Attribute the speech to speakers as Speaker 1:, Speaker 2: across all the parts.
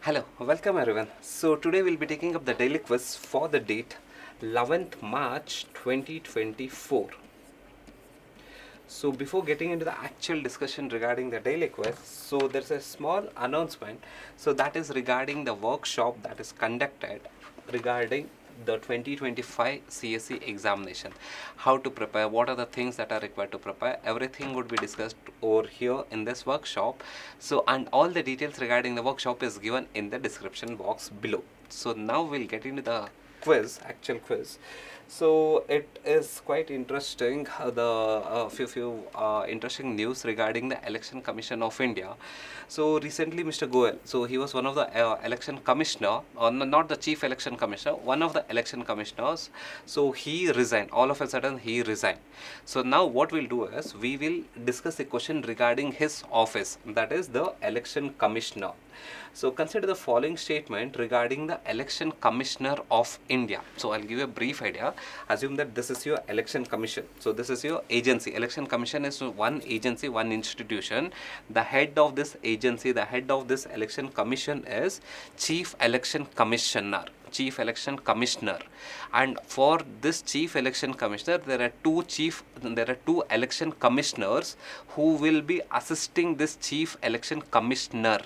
Speaker 1: Hello, welcome everyone. So today we'll be taking up the daily quiz for the date 11th March 2024. So before getting into the actual discussion regarding the daily quiz, so there's a small announcement. So that is regarding the workshop that is conducted regarding the 2025 CSE examination. How to prepare, what are the things that are required to prepare, everything would be discussed over here in this workshop. So and all the details regarding the workshop is given in the description box below. So now we'll get into the quiz, actual quiz. So it is quite interesting, the few interesting news regarding the Election Commission of India. So recently Mr. Goel, so he was one of the election commissioner, or not the chief election commissioner, one of the election commissioners. So he resigned, all of a sudden he resigned. So now what we'll do is, we will discuss a question regarding his office, that is the election commissioner. So consider the following statement regarding the Election Commissioner of India. So I'll give you a brief idea. Assume that this is your election commission. So this is your agency. Election Commission is one agency, one institution. The head of this agency, the head of this election commission is Chief Election Commissioner. Chief Election Commissioner. And for this Chief Election Commissioner, there are two election commissioners who will be assisting this Chief Election Commissioner.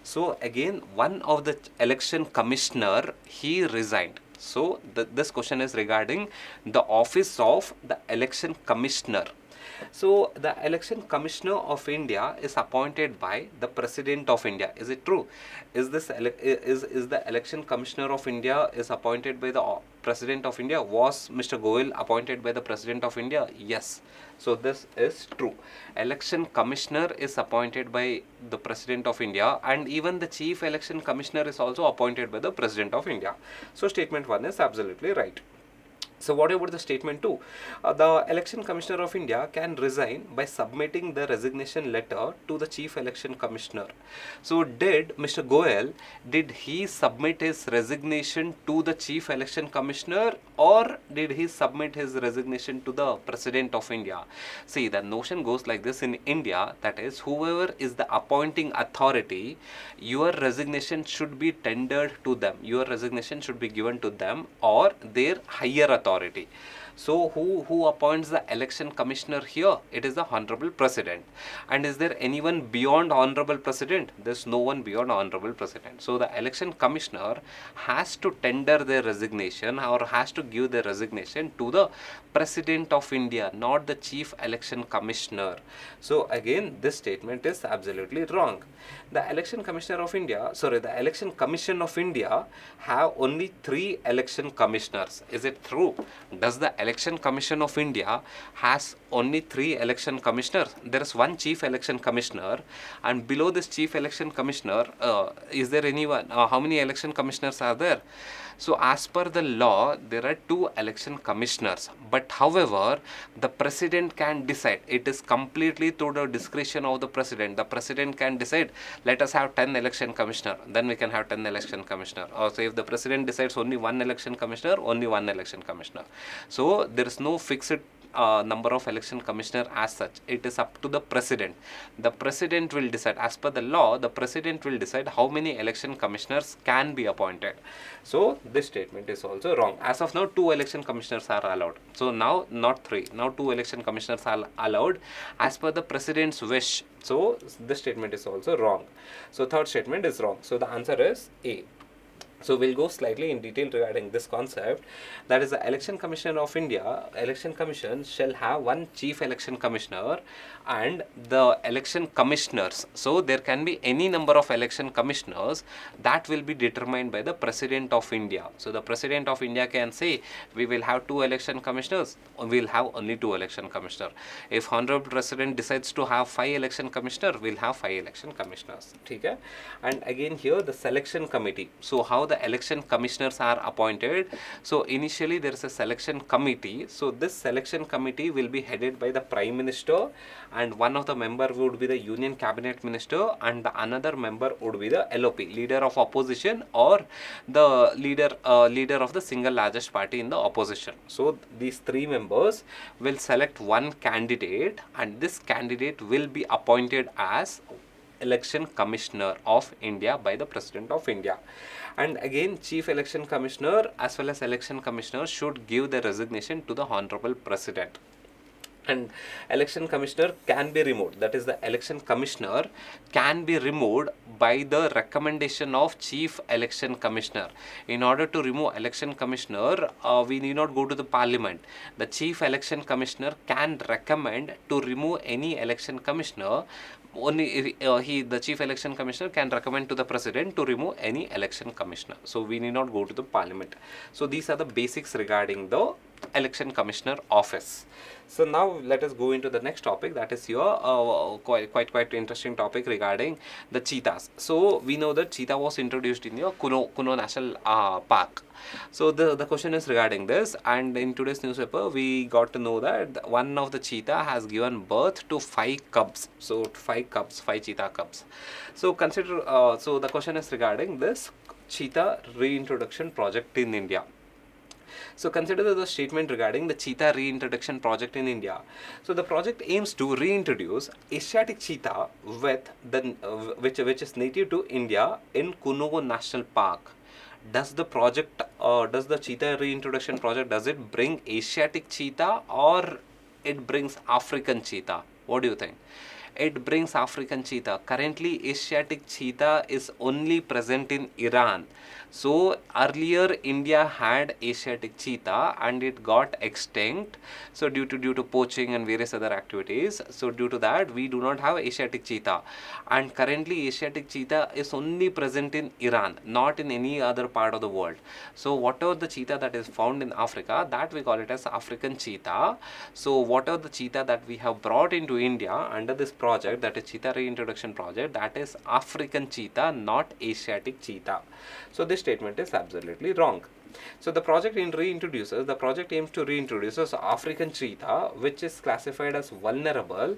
Speaker 1: So again, one of the election commissioner, he resigned. So this question is regarding the office of the election commissioner. So the election commissioner of India is appointed by the President of India. Is it true? Is the election commissioner of India is appointed by the President of India? Was Mr. Goel appointed by the President of India? Yes. So this is true. Election commissioner is appointed by the President of India, and even the chief election commissioner is also appointed by the President of India. So statement 1 is absolutely right. So what about the statement 2? The Election Commissioner of India can resign by submitting the resignation letter to the Chief Election Commissioner. So did Mr. Goel, did he submit his resignation to the Chief Election Commissioner, or did he submit his resignation to the President of India? See, the notion goes like this in India, that is, whoever is the appointing authority, your resignation should be tendered to them. Your resignation should be given to them or their higher authority. So who appoints the election commissioner here? It is the Honorable President. And is there anyone beyond Honorable President? There's no one beyond Honorable President. So the election commissioner has to tender their resignation or has to give their resignation to the President of India, not the Chief Election Commissioner. So again, this statement is absolutely wrong. The Election Commissioner of India, the Election Commission of India have only 3 election commissioners. Is it true? Does the Election Commission of India has only 3 election commissioners? There is one Chief Election Commissioner, and below this Chief Election Commissioner, is there anyone? How many election commissioners are there? So as per the law, there are 2 election commissioners, but however, the President can decide. It is completely through the discretion of the President. The President can decide, let us have 10 election commissioner, then we can have 10 election commissioner. Also, if the President decides only 1 election commissioner, only 1 election commissioner. So there is no fixed number of election commissioner as such. It is up to the President. The President will decide. As per the law, the President will decide how many election commissioners can be appointed. So this statement is also wrong. As of now, 2 election commissioners are allowed. So now not 3. Now 2 election commissioners are allowed as per the President's wish. So this statement is also wrong. So third statement is wrong. So the answer is A. So we'll go slightly in detail regarding this concept. That is, the Election Commission of India, Election Commission shall have one Chief Election Commissioner and the election commissioners. So there can be any number of election commissioners that will be determined by the President of India. So the President of India can say, we will have 2 election commissioners, we will have only 2 election commissioners. If Honorable President decides to have 5 election commissioners, we'll have 5 election commissioners. Okay? And again here, the selection committee. So how the election commissioners are appointed? So initially there is a selection committee. So this selection committee will be headed by the Prime Minister, and one of the member would be the Union Cabinet Minister, and the another member would be the LOP, Leader of Opposition, or the leader of the single largest party in the opposition. So these 3 members will select one candidate, and this candidate will be appointed as Election Commissioner of India by the President of India. And again, Chief Election Commissioner as well as Election Commissioner should give the resignation to the Honorable President. And election commissioner can be removed, that is the election commissioner can be removed by the recommendation of chief election commissioner. In order to remove election commissioner, we need not go to the parliament. The chief election commissioner can recommend to remove any election commissioner. Only the chief election commissioner can recommend to the president to remove any election commissioner. So we need not go to the parliament. So these are the basics regarding the election commissioner office. So now let us go into the next topic, that is your quite interesting topic regarding the cheetahs. So we know that cheetah was introduced in your Kuno National Park. So the question is regarding this, and in today's newspaper we got to know that one of the cheetah has given birth to 5 cubs. So 5 cheetah cubs. So consider, so the question is regarding this cheetah reintroduction project in India. So consider the statement regarding the cheetah reintroduction project in India. So the project aims to reintroduce Asiatic cheetah with the which is native to India in Kuno National Park. Does the project, does the cheetah reintroduction project, does it bring Asiatic cheetah or it brings African cheetah? What do you think? It brings African cheetah. Currently, Asiatic cheetah is only present in Iran. So earlier India had Asiatic cheetah and it got extinct. So due to poaching and various other activities. So due to that, we do not have Asiatic cheetah. And currently Asiatic cheetah is only present in Iran, not in any other part of the world. So whatever the cheetah that is found in Africa, that we call it as African cheetah. So whatever the cheetah that we have brought into India under this project, that is cheetah reintroduction project, that is African cheetah, not Asiatic cheetah. So this statement is absolutely wrong. So the project aims to reintroduce African cheetah, which is classified as vulnerable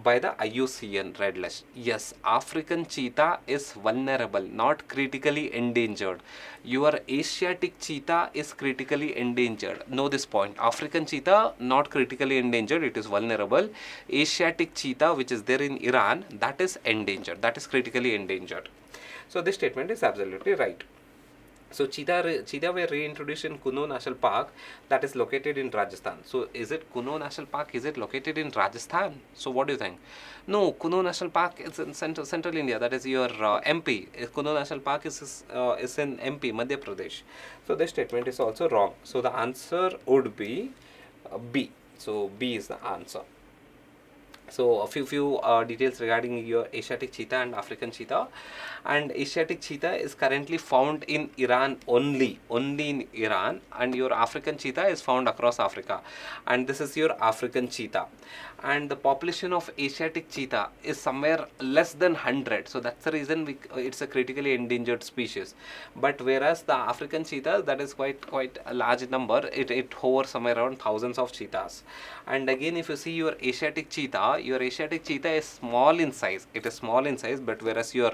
Speaker 1: by the IUCN Red List. Yes, African cheetah is vulnerable, not critically endangered. Your Asiatic cheetah is critically endangered. Know this point. African cheetah not critically endangered, it is vulnerable. Asiatic cheetah, which is there in Iran, that is endangered, that is critically endangered. So this statement is absolutely right. So cheetah were reintroduced in Kuno National Park, that is located in Rajasthan. So is it Kuno National Park? Is it located in Rajasthan? So what do you think? No, Kuno National Park is in central India. That is your MP. Kuno National Park is in MP, Madhya Pradesh. So this statement is also wrong. So the answer would be B. So B is the answer. So a few details regarding your Asiatic cheetah and African cheetah. And Asiatic cheetah is currently found in Iran only in Iran, and your African cheetah is found across Africa, and this is your African cheetah. And the population of Asiatic cheetah is somewhere less than 100, so that's the reason it's a critically endangered species. But whereas the African cheetah, that is quite a large number, it hovers somewhere around thousands of cheetahs. And again, if you see your Asiatic cheetah is small in size. It is small in size, but whereas your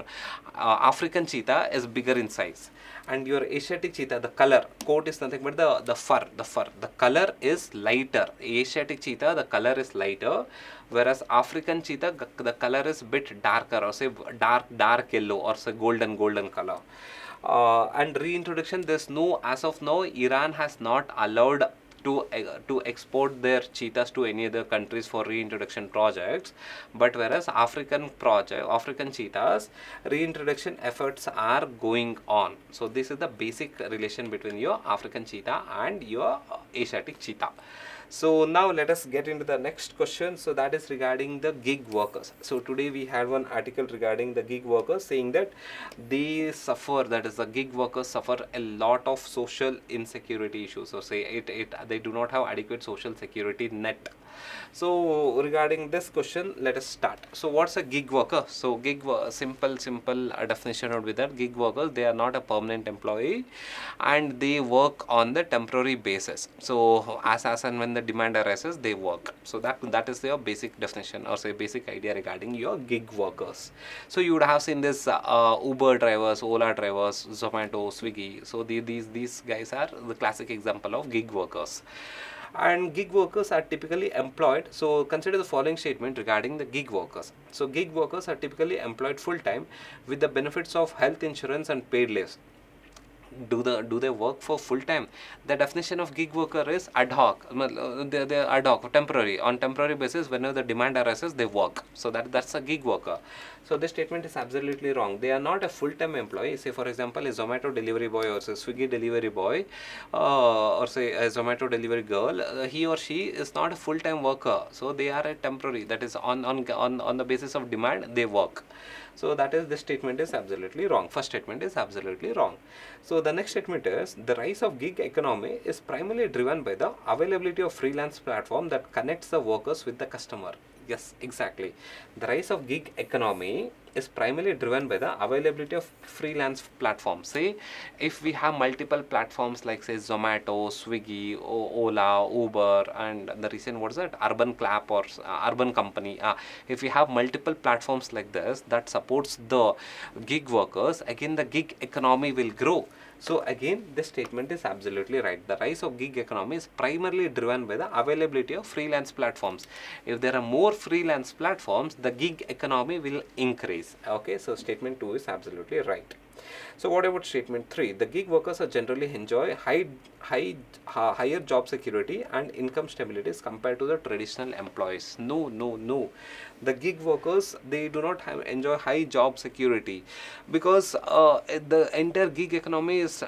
Speaker 1: African cheetah is bigger in size. And your Asiatic cheetah, the color, coat is nothing but the fur. The color is lighter. Asiatic cheetah, the color is lighter, whereas African cheetah, the color is bit darker, or say dark yellow, or say golden color. And reintroduction, there's no, as of now, Iran has not allowed to export their cheetahs to any other countries for reintroduction projects. But whereas African cheetahs reintroduction efforts are going on. So this is the basic relation between your African cheetah and your Asiatic cheetah. So now let us get into the next question. So that is regarding the gig workers. So today we had one article regarding the gig workers, saying that they suffer, that is the gig workers suffer a lot of social insecurity issues. So say they do not have adequate social security net. So regarding this question, let us start. So what's a gig worker? So simple definition would be that gig workers, they are not a permanent employee and they work on the temporary basis. So as and when the demand arises, they work. So that is your basic definition, or say basic idea regarding your gig workers. So you would have seen this Uber drivers, Ola drivers, Zomato, Swiggy. So these guys are the classic example of gig workers. and gig workers are typically employed. So consider the following statement regarding the gig workers. So gig workers are typically employed full time with the benefits of health insurance and paid leaves. Do they work for full time? The definition of gig worker is ad hoc. They're ad hoc, temporary. On temporary basis, whenever the demand arises, they work. So that's a gig worker. So this statement is absolutely wrong. They are not a full-time employee. Say for example, a Zomato delivery boy or a Swiggy delivery boy, or say a Zomato delivery girl. He or she is not a full-time worker. So they are a temporary. That is on the basis of demand, they work. So that is, this statement is absolutely wrong. First statement is absolutely wrong. So the next statement is, the rise of gig economy is primarily driven by the availability of freelance platform that connects the workers with the customer. Yes, exactly. The rise of gig economy is primarily driven by the availability of freelance platforms. Say, if we have multiple platforms like say Zomato, Swiggy, Ola, Uber, and the recent, what is that, Urban Clap or Urban Company. If we have multiple platforms like this that supports the gig workers, again the gig economy will grow. So again, this statement is absolutely right. The rise of gig economy is primarily driven by the availability of freelance platforms. If there are more freelance platforms, the gig economy will increase. Okay, so statement 2 is absolutely right. So what about statement 3? The gig workers are generally enjoy higher job security and income stability as compared to the traditional employees. No. The gig workers, they do not enjoy high job security, because the entire gig economy is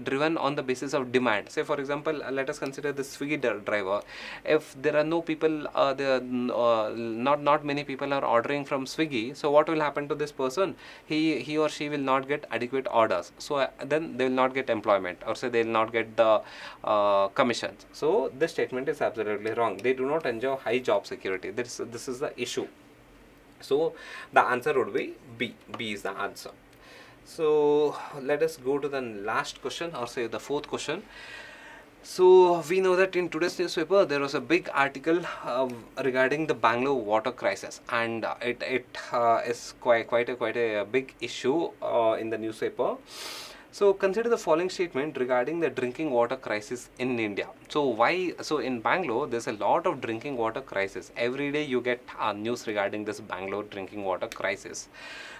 Speaker 1: driven on the basis of demand. Say for example, let us consider the Swiggy driver. If there are no people, not many people are ordering from Swiggy, so what will happen to this person? He or she will not get adequate orders. So then they will not get employment, or say they will not get the commissions. So this statement is absolutely wrong. They do not enjoy high job security. This is the issue. So the answer would be B. B is the answer. So let us go to the last question, or say the fourth question. So we know that in today's newspaper there was a big article regarding the Bangalore water crisis, and it is quite a big issue in the newspaper. So consider the following statement regarding the drinking water crisis in India. So in Bangalore there's a lot of drinking water crisis. Every day you get news regarding this Bangalore drinking water crisis.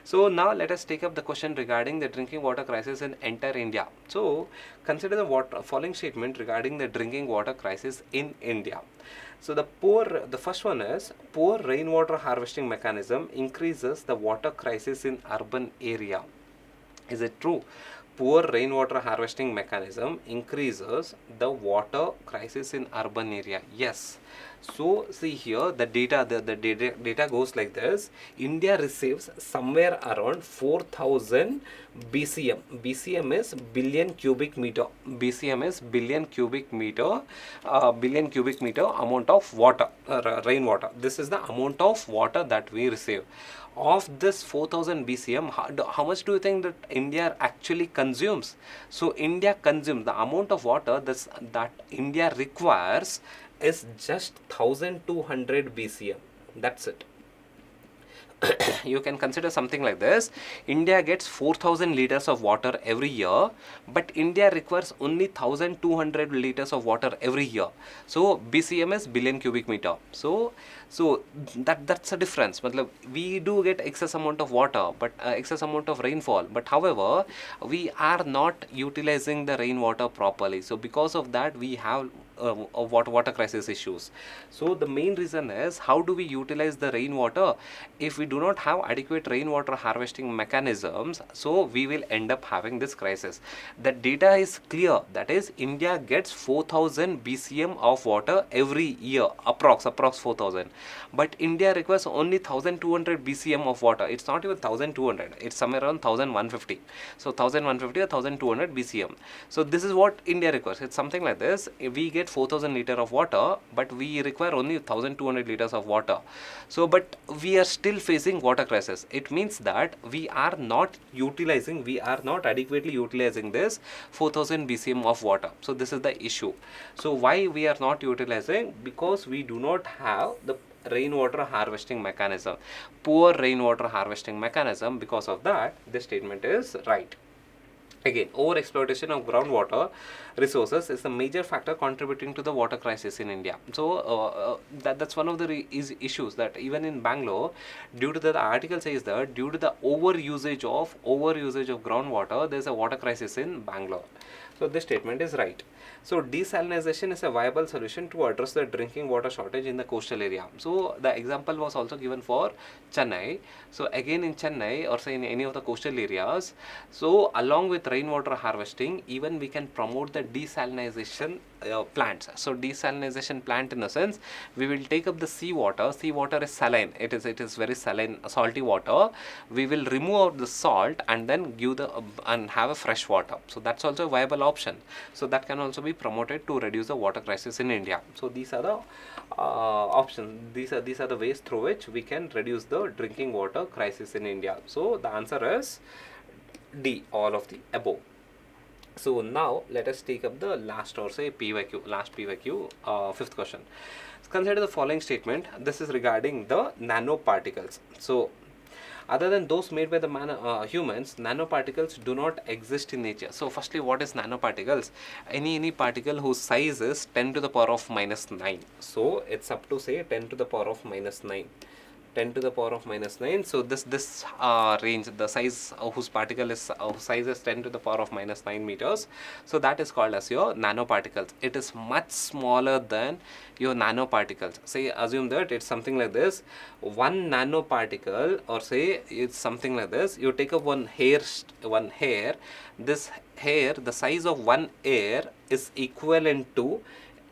Speaker 1: So now let us take up the question regarding the drinking water crisis in entire India. So consider the following statement regarding the drinking water crisis in India. So the first one is, poor rainwater harvesting mechanism increases the water crisis in urban area. Is it true? Poor rainwater harvesting mechanism increases the water crisis in urban area. Yes. So see here, the data goes like this. India receives somewhere around 4,000 BCM. BCM is billion cubic meter. BCM is billion cubic meter amount of water, rainwater. This is the amount of water that we receive. Of this 4,000 BCM, how much do you think that India actually consumes? So India consumes the amount of water that India requires is just 1,200 BCM. That's it. You can consider something like this. India gets 4,000 liters of water every year, but India requires only 1,200 liters of water every year. So BCM is billion cubic meter. So that's a difference. We do get excess amount of water, but excess amount of rainfall. But however, we are not utilizing the rainwater properly. So because of that, we have water crisis issues. So the main reason is, how do we utilize the rainwater? If we do not have adequate rainwater harvesting mechanisms, so we will end up having this crisis. The data is clear. That is, India gets 4,000 BCM of water every year, approx 4,000. But India requires only 1,200 BCM of water. It's not even 1,200. It's somewhere around 1,150. So 1,150 or 1,200 BCM. So this is what India requires. It's something like this. We get 4,000 liter of water, but we require only 1,200 liters of water. So, but we are still facing water crisis. It means that we are not adequately utilizing this 4,000 BCM of water. So this is the issue. So why we are not utilizing? Because we do not have the rainwater harvesting mechanism. Poor rainwater harvesting mechanism. Because of that, this statement is right. Again, overexploitation of groundwater resources is the major factor contributing to the water crisis in India. So that's one of the issues that even in Bangalore, due to the article says that due to the overusage of groundwater, there's a water crisis in Bangalore. So this statement is right. So desalinization is a viable solution to address the drinking water shortage in the coastal area. So the example was also given for Chennai. So again in Chennai, or say in any of the coastal areas, so along with rainwater harvesting, even we can promote the desalinization plants. So desalinization plant, in a sense, we will take up the seawater. Seawater is saline. It is very saline, salty water. We will remove out the salt and then give the and have a fresh water. So that's also a viable option. So that can also be promoted to reduce the water crisis in India. So these are the options. These are the ways through which we can reduce the drinking water crisis in India. So the answer is D, all of the above. So now let us take up the last, or say PYQ, fifth question. Consider the following statement. This is regarding the nanoparticles. So other than those made by the humans, nanoparticles do not exist in nature. So firstly, what is nanoparticles? Any particle whose size is 10 to the power of minus 9. So it's up to say 10 to the power of minus 9. 10 to the power of minus 9. So this range, the size whose particle is size is 10 to the power of minus 9 meters. So that is called as your nanoparticles. It is much smaller than your nanoparticles. Say assume that it's something like this. One nanoparticle, or say it's something like this. You take up one hair. This hair, the size of one hair is equivalent to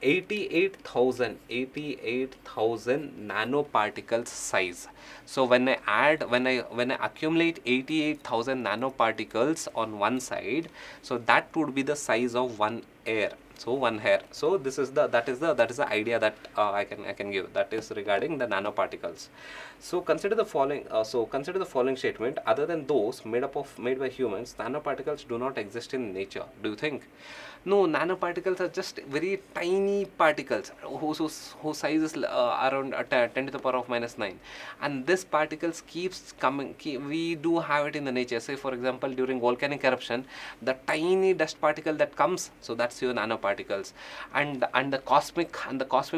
Speaker 1: 88,000 nanoparticles size. So when I accumulate 88,000 nanoparticles on one side, so that would be the size of one hair. So one hair. So this is that is the idea that I can give. That is regarding the nanoparticles. So consider the following statement. Other than those made by humans, nanoparticles do not exist in nature. Do you think? No, nanoparticles are just very tiny particles whose size is around 10 to the power of minus 9. And this particles keeps coming. We do have it in the nature. Say for example, during volcanic eruption, the tiny dust particle that comes, so that's your nanoparticles. And the cosmic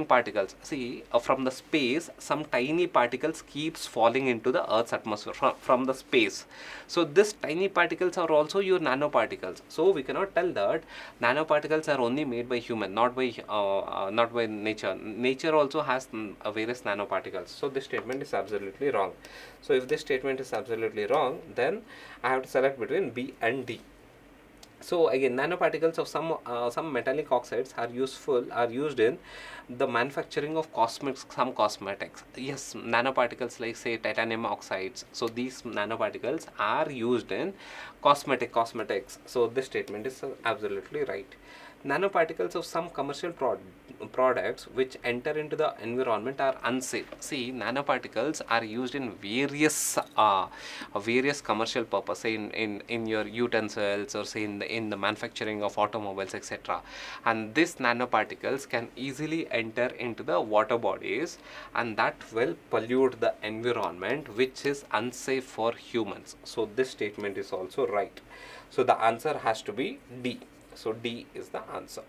Speaker 1: particles. See, from the space, some tiny particles keeps falling into the Earth's atmosphere from the space. So this tiny particles are also your nanoparticles. So we cannot tell that nanoparticles are only made by human, not by nature. Nature also has various nanoparticles. So this statement is absolutely wrong. So if this statement is absolutely wrong, then I have to select between B and D. So again, nanoparticles of some metallic oxides are used in the manufacturing of some cosmetics. Yes, nanoparticles like say titanium oxides. So these nanoparticles are used in cosmetics. So this statement is absolutely right. Nanoparticles of some commercial products which enter into the environment are unsafe. See, nanoparticles are used in various commercial purpose, say in your utensils, or say in the manufacturing of automobiles, etc. And these nanoparticles can easily enter into the water bodies, and that will pollute the environment, which is unsafe for humans. So this statement is also right. So the answer has to be D. So D is the answer.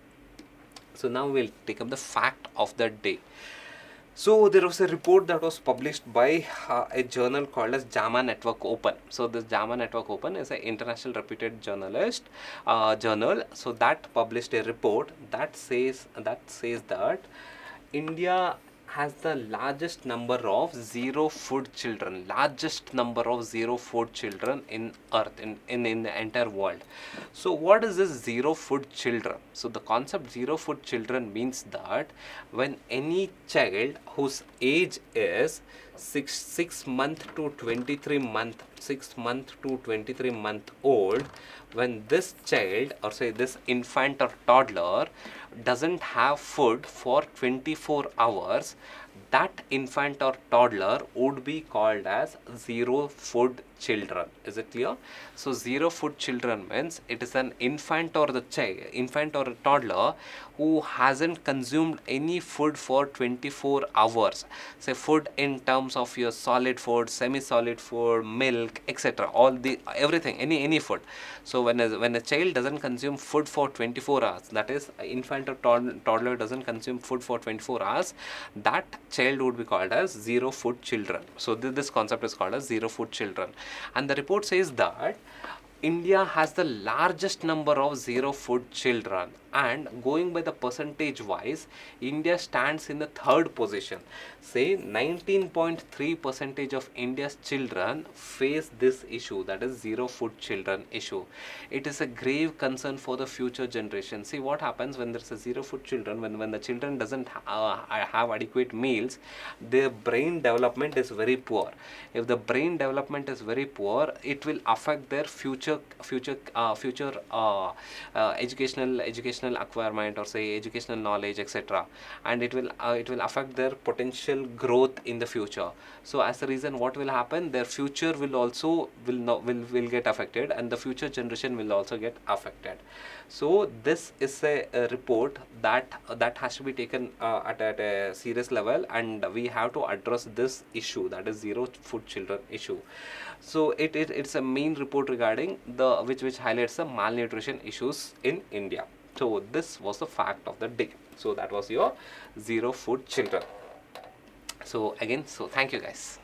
Speaker 1: So now we'll take up the fact of the day. So there was a report that was published by a journal called as JAMA Network Open. So this JAMA Network Open is an international reputed journal. So that published a report that says that India has the largest number of zero food children in earth, in the entire world. So what is this zero food children? So the concept zero food children means that when any child whose age is 6 month to 23 month old, when this child, or say this infant or toddler, doesn't have food for 24 hours, that infant or toddler would be called as zero food children. Is it clear? So zero food children means it is an infant or a toddler who hasn't consumed any food for 24 hours. Say food in terms of your solid food, semi-solid food, milk, etc. All the everything, any food. So when a child doesn't consume food for 24 hours, that is infant or toddler doesn't consume food for 24 hours, that child would be called as zero food children. So this concept is called as zero food children. And the report says that India has the largest number of zero food children, and going by the percentage wise, India stands in the third position. Say 19.3% of India's children face this issue, that is zero food children issue. It is a grave concern for the future generation. See what happens when there's a zero food children, when the children doesn't have adequate meals, their brain development is very poor. If the brain development is very poor, it will affect their future educational acquirement, or say educational knowledge, etc. And it will affect their potential growth in the future. So as a reason, what will happen, their future will also will get affected, and the future generation will also get affected. So this is a report that has to be taken at a serious level, and we have to address this issue, that is zero food children issue. So it's a main report regarding the which highlights the malnutrition issues in India. So this was the fact of the day. So that was your zero food children. So again, so thank you guys.